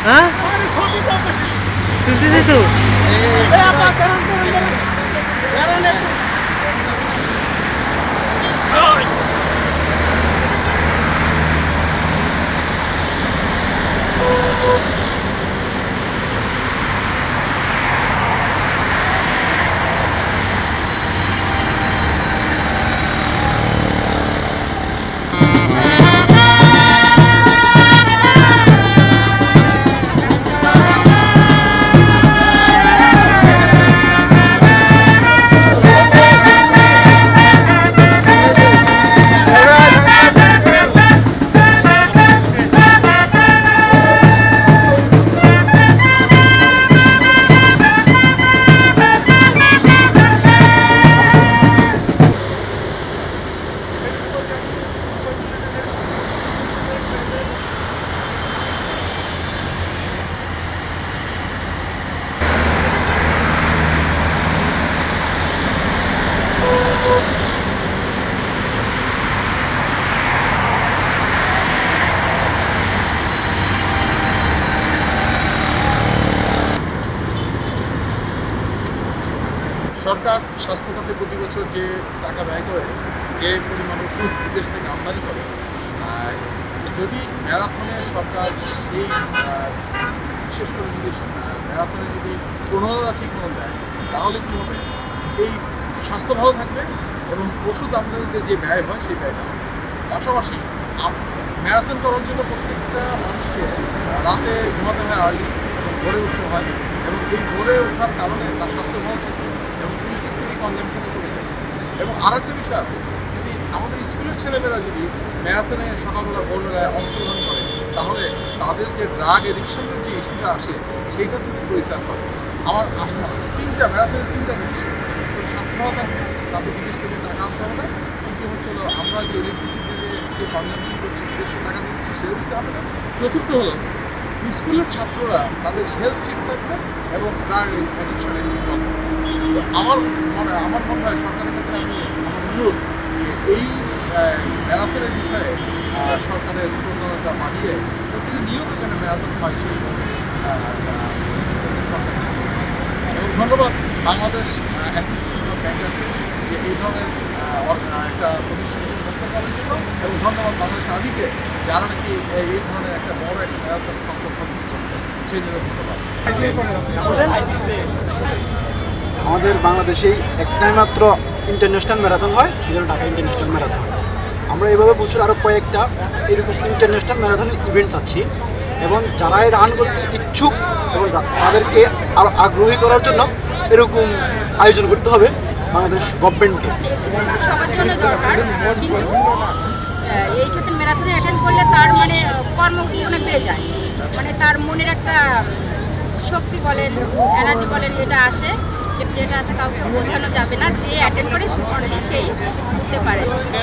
Hah? Situ. সরকার স্বাস্থ্য খাতে প্রতি বছর যে টাকা ব্যয় করে, যে পরিমাণ ওষুধ বিদেশ থেকে আমদানি করে, যদি ম্যারাথনে সরকার সেই বিশেষ করে যদি ম্যারাথনে যদি প্রণোদনা ঠিক মতো দেয়, তাহলে কী হবে, এই স্বাস্থ্য ভালো থাকবে এবং ওষুধ আমদানিতে যে ব্যয় হয় সেই ব্যয়টা হবে। পাশাপাশি ম্যারাথন করার জন্য প্রত্যেকটা মানুষকে রাতে ঘুমাতে হয় আর্লি এবং ভোরে উঠতে হয়, এবং এই ভোরে ওঠার কারণে তার স্বাস্থ্য ভালো থাকবে এবং ইলেকট্রিসিটি কনজামশনও কমে যাবে। এবং আর একটা বিষয় আছে, যদি আমাদের স্কুলের ছেলেমেয়েরা যদি ম্যারাথনে সকালবেলা ভোরবেলায় অংশগ্রহণ করে, তাহলে তাদের যে ড্রাগ এডিকশনের যে ইস্যুটা আসে সেইটা থেকে পরিত্রাণ পাবে। আমার আসলে ম্যারাথনের তিনটা জিনিস: স্বাস্থ্য ভালো থাকবে, তাদের বিদেশ থেকে টাকা আনতে হবে না; দ্বিতীয় হচ্ছে হলো আমরা যে ইলেকট্রিসিটিতে যে কনজামশন করছি, বিদেশে টাকা দিচ্ছি, সেটা দিতে হবে না; চতুর্থ হলো স্কুলের ছাত্ররা তাদের হেলথ ঠিক থাকবে এবং ড্রাগ অ্যাডিকশনে কম। তো আমার মনে হয় সরকারের কাছে আমার অনুরোধ যে এই ম্যারাথনের বিষয়ে সরকারের প্রণোদনাটা বাড়িয়ে প্রতিনিয়ত যেন ম্যারাথন হয় সেই সরকার। এবং ধন্যবাদ বাংলাদেশ অ্যাসোসিয়েশন অফ ব্যাংকারকে যে এই ধরনের একটা প্রতিষ্ঠানকে স্পন্সর করার জন্য, এবং ধন্যবাদ বাংলাদেশ আর্মিকে যারা নাকি এই ধরনের একটা বড় একটা ম্যারাথন সংকল্প কিছু করছে, সেই জন্য ধন্যবাদ। আমাদের বাংলাদেশেই একটাই মাত্র ইন্টারন্যাশনাল ম্যারাথন হয়, সেটা হলো ঢাকা ইন্টারন্যাশনাল ম্যারাথন। আমরা এইভাবে বছর আরও কয়েকটা এরকম ইন্টারন্যাশনাল ম্যারাথনের ইভেন্ট চাচ্ছি, এবং যারা রান করতে ইচ্ছুক এবং তাদেরকে আরও আগ্রহী করার জন্য এরকম আয়োজন করতে হবে বাংলাদেশ গভর্নমেন্টকে। এক্সারসাইজ তো সবার জন্য দরকার, কিন্তু এই ক্ষেত্রে ম্যারাথনে অ্যাটেন্ড করলে তার মানে কর্ম উদ্দীপনা বেড়ে যায়, মানে তার মনের একটা শক্তি বলেন, এনার্জি বলেন, এটা আসে, যেটা আছে কাউকে বোঝানো যাবে না। যে অ্যাটেন্ড করে অনলি সেই বুঝতে পারে।